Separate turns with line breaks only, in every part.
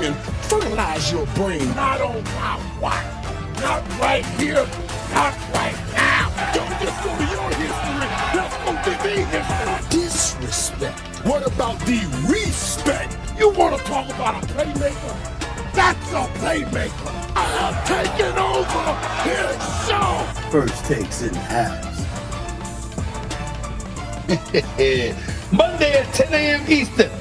and fertilize your brain. Not on my watch. Not right here. Not right now. Don't just go to your history. Let's go to the history. Disrespect. What about the respect? You want to talk about a playmaker? That's a playmaker. I have taken over his show.
First takes in halves.
Monday at 10 a.m. Eastern.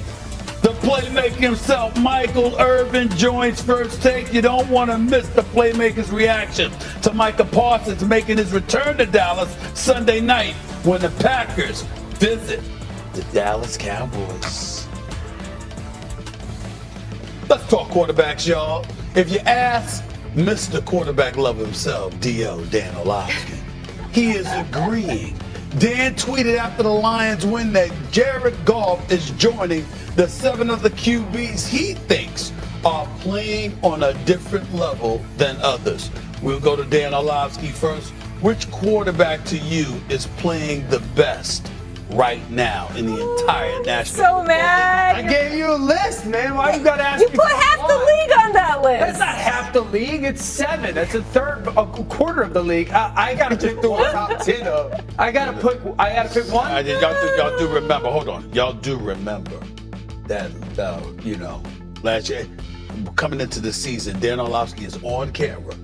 The playmaker himself, Michael Irvin, joins First Take. You don't want to miss the playmaker's reaction to Micah Parsons making his return to Dallas Sunday night when the Packers visit the Dallas Cowboys. Let's talk quarterbacks, y'all. If you ask Mr. Quarterback Lover himself, Dan Orlovsky, he is agreeing. Dan tweeted after the Lions win that Jared Goff is joining the 7 of the QBs he thinks are playing on a different level than others. We'll go to Dan Orlovsky first. Which quarterback to you is playing the best right now in the entire national?
So mad.
I gave you a list, man. Why you gotta ask
You
me
put
for
half
one?
the league on that list.
That's not half the league. It's 7. That's a quarter of the league. I gotta pick the top 10 of. I gotta pick one.
Y'all do remember. Hold on. Y'all do remember that last year coming into the season, Dan Orlovsky is on camera.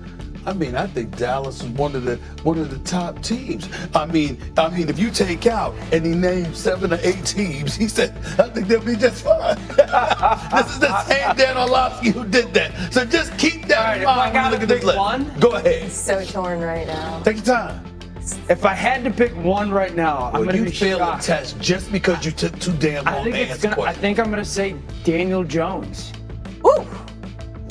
I think Dallas is one of the top teams. I mean, if you take out and he named 7 or 8 teams, he said, I think they'll be just fine. This is the same Dan Orlovsky who did that. So just keep that in mind when you look at this list. Go ahead.
So torn right now.
Take your time.
If I had to pick one right now, I'm gonna be
fail
shocked.
the test just because you took too damn long to answer
I
questions.
think I'm gonna say Daniel Jones.
Ooh.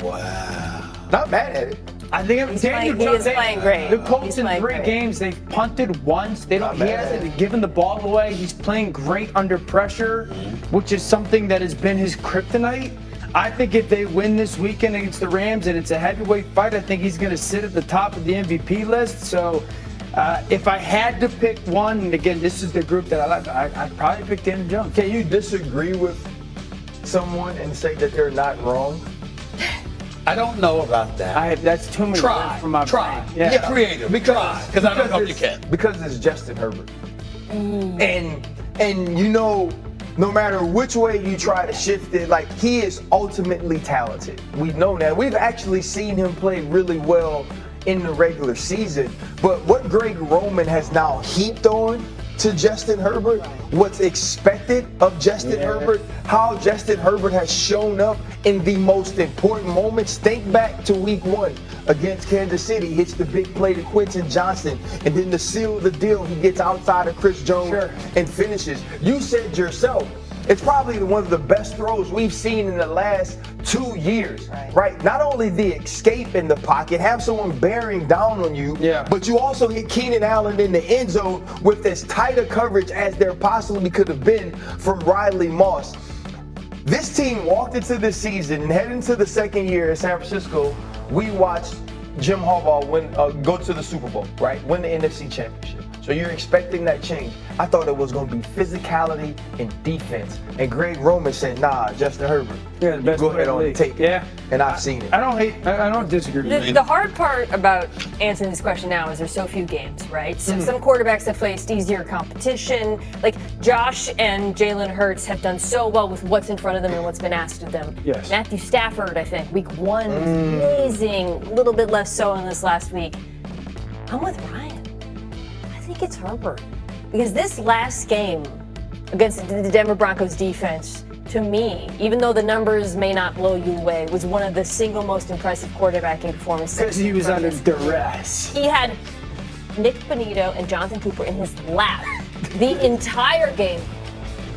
Wow.
Not mad at it. I think
He's
Daniel
playing- he
Jones.
is playing great.
The Colts
He's
in
playing
3
great.
games, they've punted once. He hasn't given the ball away. He's playing great under pressure, which is something that has been his kryptonite. I think if they win this weekend against the Rams and it's a heavyweight fight, I think he's going to sit at the top of the MVP list. So if I had to pick one, and again, this is the group that I like, I'd probably pick Daniel Jones.
Can you disagree with someone and say that they're not wrong?
I don't know about that.
That's too many words for my brain.
Yeah, creative. Because I don't know if you can.
Because it's Justin Herbert. And no matter which way you try to shift it, like, he is ultimately talented. We know that. We've actually seen him play really well in the regular season. But what Greg Roman has now heaped on to Justin Herbert, what's expected of Justin Herbert, how Justin Herbert has shown up in the most important moments. Think back to week 1 against Kansas City, hits the big play to Quentin Johnson, and then to seal the deal, he gets outside of Chris Jones and finishes. You said yourself, it's probably one of the best throws we've seen in the last 2 years, right? Not only the escape in the pocket, have someone bearing down on you, but you also hit Keenan Allen in the end zone with as tight a coverage as there possibly could have been from Riley Moss. This team walked into this season and heading into the second year in San Francisco. We watched Jim Harbaugh go to the Super Bowl, right? Win the NFC Championship. So you're expecting that change. I thought it was going to be physicality and defense. And Greg Roman said, nah, Justin Herbert,
the
you
best
go
player
ahead
in the
on and
league.
take it. And I've seen it.
I don't disagree.
The hard part about answering this question now is there's so few games, right? So some quarterbacks have faced easier competition. Like Josh and Jalen Hurts have done so well with what's in front of them and what's been asked of them.
Yes.
Matthew Stafford, I think, week 1 was amazing. A little bit less so in this last week. I'm with Ryan. I think it's Herbert. Because this last game against the Denver Broncos defense, to me, even though the numbers may not blow you away, was one of the single most impressive quarterbacking performances.
Because he was under duress.
He had Nick Bonito and Jonathan Cooper in his lap the entire game.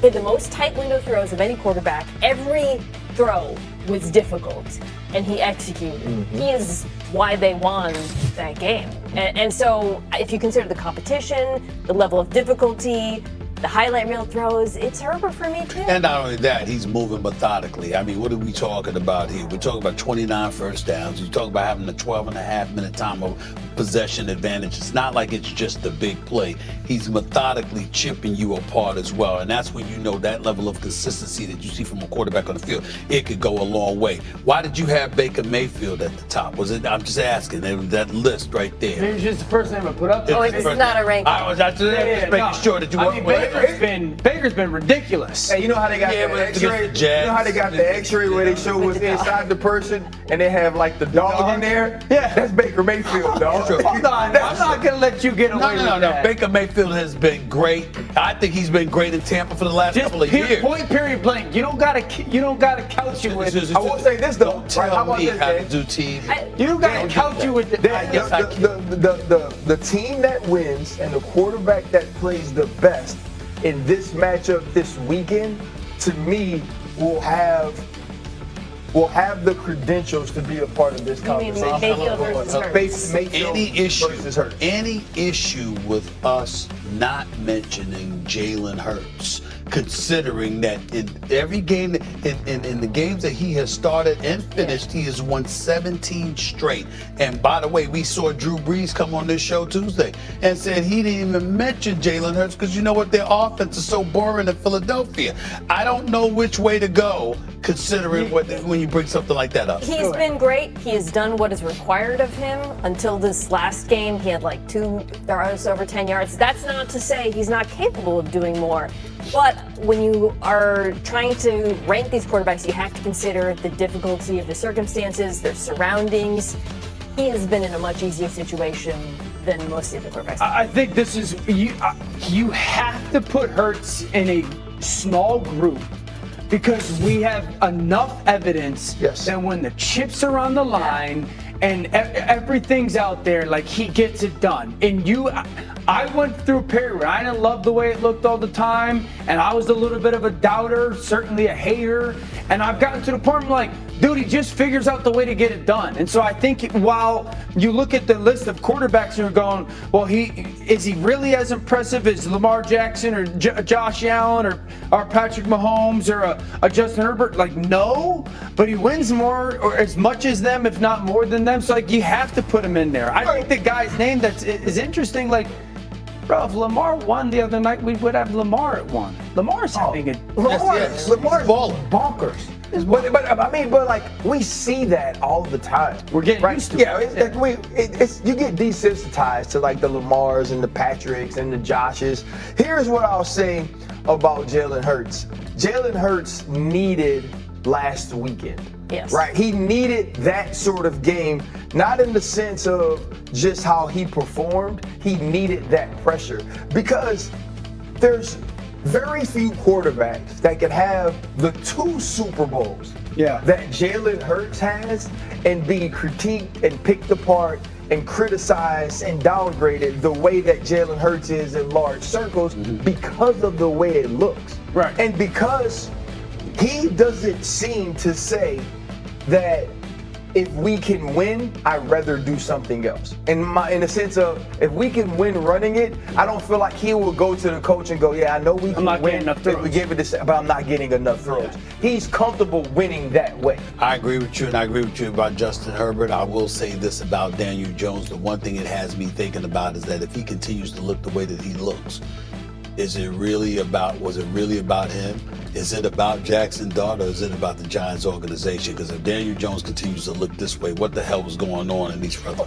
He had the most tight window throws of any quarterback. Every throw was difficult, and he executed. He is why they won that game. And so if you consider the competition, the level of difficulty, the highlight reel throws, it's Herbert for me too.
And not only that, he's moving methodically. I mean, what are we talking about here? We're talking about 29 first downs. You're talking about having a 12 and a half minute time of possession advantage. It's not like it's just a big play. He's methodically chipping you apart as well. And that's when you know that level of consistency that you see from a quarterback on the field, it could go a long way. Why did you have Baker Mayfield at the top? Was it? I'm just asking. That list right there.
It was just the first name I put up there.
Oh, it's not a ranking.
I was just making sure that you weren't.
Baker's been ridiculous.
Hey, you know how they got the X-ray? You know how they got the X-ray where they show what's inside the person and they have like the dog in there?
Yeah.
That's Baker Mayfield, dog.
Hold on, I'm not gonna let you get away with that.
Baker Mayfield has been great. I think he's been great in Tampa for the last couple of years.
Point period blank. You don't gotta couch you with.
I will say this though.
Don't tell me how to do team.
You don't gotta couch you with the
team that wins and the quarterback that plays the best in this matchup this weekend, to me, will have the credentials to be a part of this conversation.
Mayfield versus Hurts.
Any issue with us not mentioning Jalen Hurts, considering that in every game, in the games that he has started and finished, he has won 17 straight. And by the way, we saw Drew Brees come on this show Tuesday and said he didn't even mention Jalen Hurts because you know what, their offense is so boring in Philadelphia. I don't know which way to go, considering when you bring something like that up.
He's been great. He has done what is required of him until this last game. He had like 2 throws over 10 yards. That's not to say he's not capable of doing more. But when you are trying to rank these quarterbacks, you have to consider the difficulty of the circumstances, their surroundings. He has been in a much easier situation than most of the quarterbacks.
I think this is you have to put Hurts in a small group because we have enough evidence that when the chips are on the line and everything's out there, like he gets it done. And I went through a period where I didn't love the way it looked all the time, and I was a little bit of a doubter, certainly a hater, and I've gotten to the point where I'm like, dude, he just figures out the way to get it done. And so I think while you look at the list of quarterbacks and you're going, well, is he really as impressive as Lamar Jackson or Josh Allen or Patrick Mahomes or a Justin Herbert? Like, no, but he wins more or as much as them, if not more than them. So like, you have to put him in there. I think the guy's name is interesting. Like, bro, if Lamar won the other night, we would have Lamar at 1. Lamar's having a
Lamar's bonkers. But like we see that all the time.
We're getting used to
it. You get desensitized to like the Lamars and the Patricks and the Joshes. Here's what I'll say about Jalen Hurts. Jalen Hurts needed last weekend.
Yes.
Right? He needed that sort of game, not in the sense of just how he performed. He needed that pressure because there's very few quarterbacks that can have the 2 Super Bowls that Jalen Hurts has and be critiqued and picked apart and criticized and downgraded the way that Jalen Hurts is in large circles because of the way it looks.
Right.
And because he doesn't seem to say that if we can win, I'd rather do something else. In the sense of, if we can win running it, I don't feel like he will go to the coach and go, yeah, I know we can win if we give it this, but I'm not getting enough throws. He's comfortable winning that way.
I agree with you, and I agree with you about Justin Herbert. I will say this about Daniel Jones. The one thing it has me thinking about is that if he continues to look the way that he looks, was it really about him? Is it about Jackson Dart, or is it about the Giants organization? Because if Daniel Jones continues to look this way, what the hell was going on in these front?
I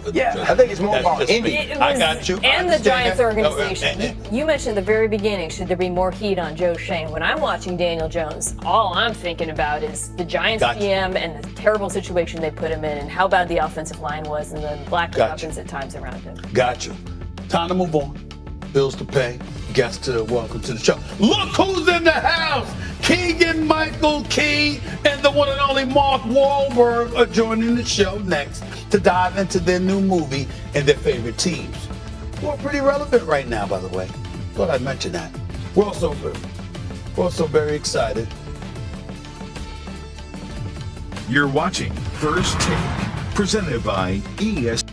think it's more about Indy.
I got you.
And the Giants organization. You mentioned at the very beginning, should there be more heat on Joe Schoen? When I'm watching Daniel Jones, all I'm thinking about is the Giants GM and the terrible situation they put him in and how bad the offensive line was and the lack of weapons at times around him.
Got you. Time to move on. Bills to pay. Guests to welcome to the show. Look who's in the house! Keegan-Michael Key and the one and only Mark Wahlberg are joining the show next to dive into their new movie and their favorite teams. Well, pretty relevant right now, by the way. Thought I'd mention that. We're also very excited.
You're watching First Take, presented by ESPN.